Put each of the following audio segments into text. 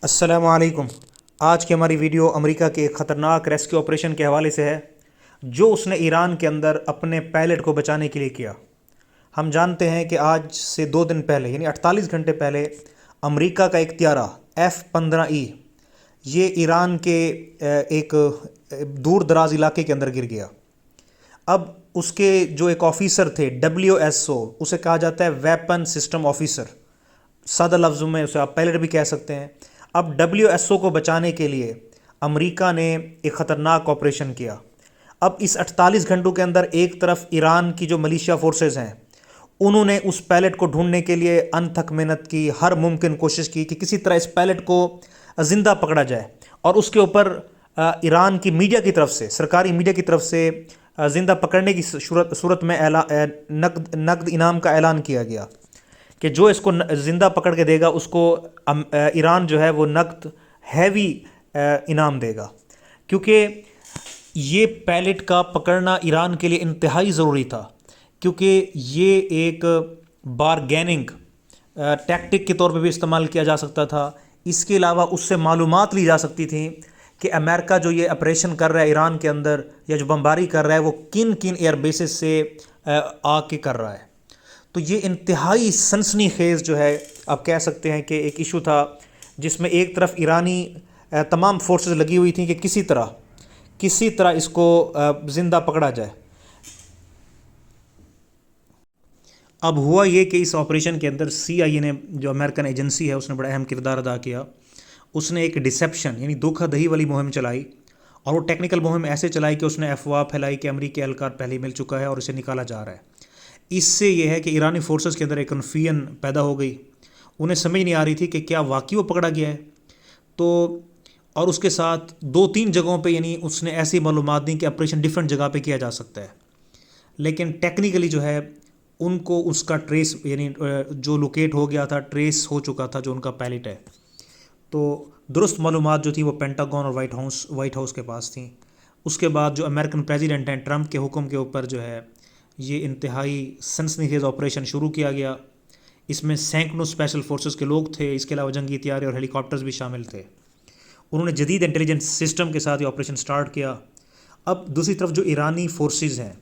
السلام علیکم۔ آج کی ہماری ویڈیو امریکہ کے ایک خطرناک ریسکیو آپریشن کے حوالے سے ہے جو اس نے ایران کے اندر اپنے پائلٹ کو بچانے کے لیے کیا۔ ہم جانتے ہیں کہ آج سے 2 دن پہلے یعنی 48 گھنٹے پہلے امریکہ کا ایک طیارہ F-15E یہ ایران کے ایک دور دراز علاقے کے اندر گر گیا۔ اب اس کے جو ایک آفیسر تھے WSO، اسے کہا جاتا ہے ویپن سسٹم آفیسر، سادہ لفظوں میں اسے آپ پائلٹ بھی کہہ سکتے ہیں۔ اب WSO کو بچانے کے لیے امریکہ نے ایک خطرناک آپریشن کیا۔ اب اس 48 گھنٹوں کے اندر ایک طرف ایران کی جو ملیشیا فورسز ہیں انہوں نے اس پائلٹ کو ڈھونڈنے کے لیے انتھک محنت کی، ہر ممکن کوشش کی کہ کسی طرح اس پائلٹ کو زندہ پکڑا جائے، اور اس کے اوپر ایران کی میڈیا کی طرف سے، سرکاری میڈیا کی طرف سے زندہ پکڑنے کی صورت میں نقد انعام کا اعلان کیا گیا کہ جو اس کو زندہ پکڑ کے دے گا اس کو ایران جو ہے وہ نقد ہیوی انعام دے گا، کیونکہ یہ پائلٹ کا پکڑنا ایران کے لیے انتہائی ضروری تھا، کیونکہ یہ ایک بارگیننگ ٹیکٹک کے طور پہ بھی استعمال کیا جا سکتا تھا۔ اس کے علاوہ اس سے معلومات لی جا سکتی تھیں کہ امریکہ جو یہ آپریشن کر رہا ہے ایران کے اندر یا جو بمباری کر رہا ہے وہ کن کن ایئر بیسز سے آ کے کر رہا ہے۔ تو یہ انتہائی سنسنی خیز جو ہے آپ کہہ سکتے ہیں کہ ایک ایشو تھا، جس میں ایک طرف ایرانی تمام فورسز لگی ہوئی تھیں کہ کسی طرح اس کو زندہ پکڑا جائے۔ اب ہوا یہ کہ اس آپریشن کے اندر CIA نے، جو امریکن ایجنسی ہے، اس نے بڑا اہم کردار ادا کیا۔ اس نے ایک ڈسیپشن یعنی دھوکہ دہی والی مہم چلائی، اور وہ ٹیکنیکل مہم ایسے چلائی کہ اس نے افواہ پھیلائی کہ امریکی اہلکار پہلے مل چکا ہے اور اسے نکالا جا رہا ہے۔ اس سے یہ ہے کہ ایرانی فورسز کے اندر ایک کنفیوژن پیدا ہو گئی، انہیں سمجھ نہیں آ رہی تھی کہ کیا واقعی وہ پکڑا گیا ہے۔ تو اور اس کے ساتھ 2-3 جگہوں پہ یعنی اس نے ایسی معلومات دیں کہ آپریشن ڈیفرنٹ جگہ پہ کیا جا سکتا ہے، لیکن ٹیکنیکلی جو ہے ان کو اس کا ٹریس یعنی جو لوکیٹ ہو گیا تھا، ٹریس ہو چکا تھا جو ان کا پائلٹ ہے۔ تو درست معلومات جو تھی وہ پینٹاگون اور وائٹ ہاؤس کے پاس تھیں۔ اس کے بعد جو امریکن پریزیڈنٹ ہیں، ٹرمپ کے حکم کے اوپر جو ہے یہ انتہائی سنسنی خیز آپریشن شروع کیا گیا۔ اس میں سینکڑوں اسپیشل فورسز کے لوگ تھے، اس کے علاوہ جنگی طیارے اور ہیلی کاپٹرز بھی شامل تھے۔ انہوں نے جدید انٹیلیجنس سسٹم کے ساتھ یہ آپریشن سٹارٹ کیا۔ اب دوسری طرف جو ایرانی فورسز ہیں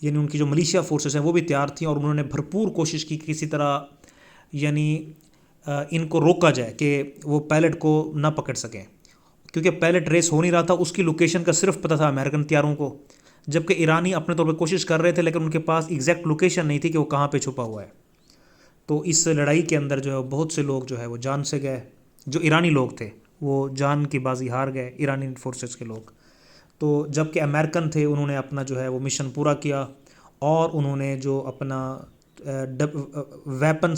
یعنی ان کی جو ملیشیا فورسز ہیں وہ بھی تیار تھیں، اور انہوں نے بھرپور کوشش کی کہ کسی طرح یعنی ان کو روکا جائے کہ وہ پائلٹ کو نہ پکڑ سکیں، کیونکہ پائلٹ ریس ہو نہیں رہا تھا۔ اس کی لوکیشن کا صرف پتہ تھا امریکن طیاروں کو، جبکہ ایرانی اپنے طور پہ کوشش کر رہے تھے لیکن ان کے پاس ایگزیکٹ لوکیشن نہیں تھی کہ وہ کہاں پہ چھپا ہوا ہے۔ تو اس لڑائی کے اندر جو ہے بہت سے لوگ جو ہے وہ جان سے گئے، جو ایرانی لوگ تھے وہ جان کی بازی ہار گئے، ایرانی فورسز کے لوگ۔ تو جبکہ امریکن تھے انہوں نے اپنا جو ہے وہ مشن پورا کیا، اور انہوں نے جو اپنا ویپن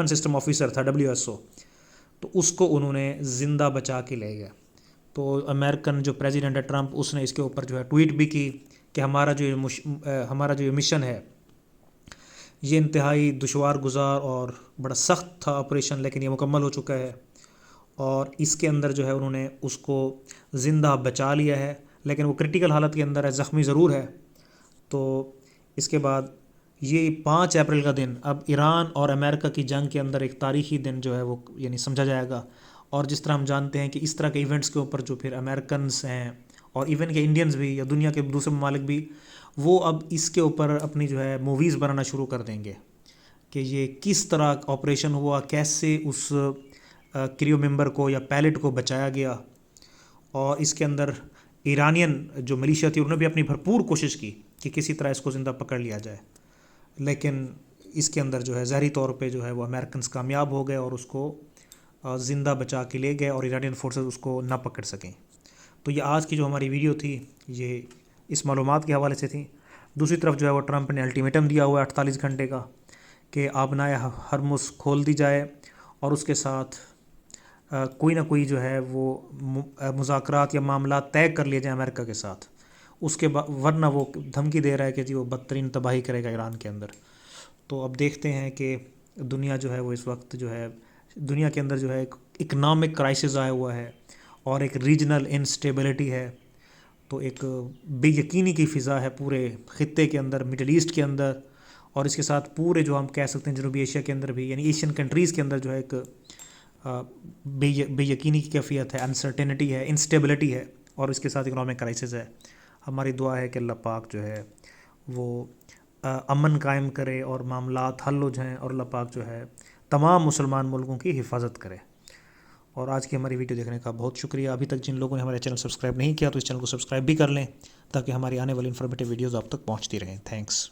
سسٹم آفیسر تھا WSO، تو اس کو انہوں نے زندہ بچا کے لے گئے۔ تو امریکن جو پریزیڈنٹ ہے ٹرمپ، اس نے اس کے اوپر جو ہے ٹویٹ بھی کی کہ ہمارا جو یہ مشن ہے یہ انتہائی دشوار گزار اور بڑا سخت تھا آپریشن، لیکن یہ مکمل ہو چکا ہے، اور اس کے اندر جو ہے انہوں نے اس کو زندہ بچا لیا ہے، لیکن وہ کرٹیکل حالت کے اندر ہے، زخمی ضرور ہے۔ تو اس کے بعد یہ 5 اپریل کا دن اب ایران اور امریکہ کی جنگ کے اندر ایک تاریخی دن جو ہے وہ یعنی سمجھا جائے گا۔ اور جس طرح ہم جانتے ہیں کہ اس طرح کے ایونٹس کے اوپر جو پھر امریکنز ہیں اور ایون کہ انڈینز بھی یا دنیا کے دوسرے ممالک بھی، وہ اب اس کے اوپر اپنی جو ہے موویز بنانا شروع کر دیں گے کہ یہ کس طرح آپریشن ہوا، کیسے اس کریو ممبر کو یا پائلٹ کو بچایا گیا۔ اور اس کے اندر ایرانین جو ملیشیا تھی انہوں نے بھی اپنی بھرپور کوشش کی کہ کسی طرح اس کو زندہ پکڑ لیا جائے، لیکن اس کے اندر جو ہے ظاہری طور پہ جو ہے وہ امریکنز کامیاب ہو گئے اور اس کو زندہ بچا کے لے گئے، اور ایرانین فورسز اس کو نہ پکڑ سکیں۔ تو یہ آج کی جو ہماری ویڈیو تھی یہ اس معلومات کے حوالے سے تھی۔ دوسری طرف جو ہے وہ ٹرمپ نے الٹیمیٹم دیا ہوا ہے 48 گھنٹے کا کہ آبنائے ہرمز کھول دی جائے، اور اس کے ساتھ کوئی نہ کوئی جو ہے وہ مذاکرات یا معاملات طے کر لیے جائیں امریکہ کے ساتھ، اس کے ورنہ وہ دھمکی دے رہا ہے کہ جی وہ بدترین تباہی کرے گا ایران کے اندر۔ تو اب دیکھتے ہیں کہ دنیا جو ہے وہ اس وقت جو ہے دنیا کے اندر جو ہے ایک اکنامک کرائسس آیا ہوا ہے، اور ایک ریجنل انسٹیبلٹی ہے، تو ایک بے یقینی کی فضا ہے پورے خطے کے اندر، مڈل ایسٹ کے اندر، اور اس کے ساتھ پورے جو ہم کہہ سکتے ہیں جنوبی ایشیا کے اندر بھی، یعنی ایشین کنٹریز کے اندر جو ہے ایک بے یقینی کی کیفیت ہے، انسرٹینٹی ہے، انسٹیبلٹی ہے، اور اس کے ساتھ اکنامک کرائسس ہے. ہماری دعا ہے کہ اللہ پاک جو ہے وہ امن قائم کرے اور معاملات حل ہو جائیں، اور اللہ پاک جو ہے تمام مسلمان ملکوں کی حفاظت کرے. اور آج کی ہماری ویڈیو دیکھنے کا بہت شکریہ. ابھی تک جن لوگوں نے ہمارے چینل سبسکرائب نہیں کیا تو اس چینل کو سبسکرائب بھی کر لیں تاکہ ہماری آنے والی انفارمیٹیو ویڈیوز آپ تک پہنچتی رہیں. تھینکس.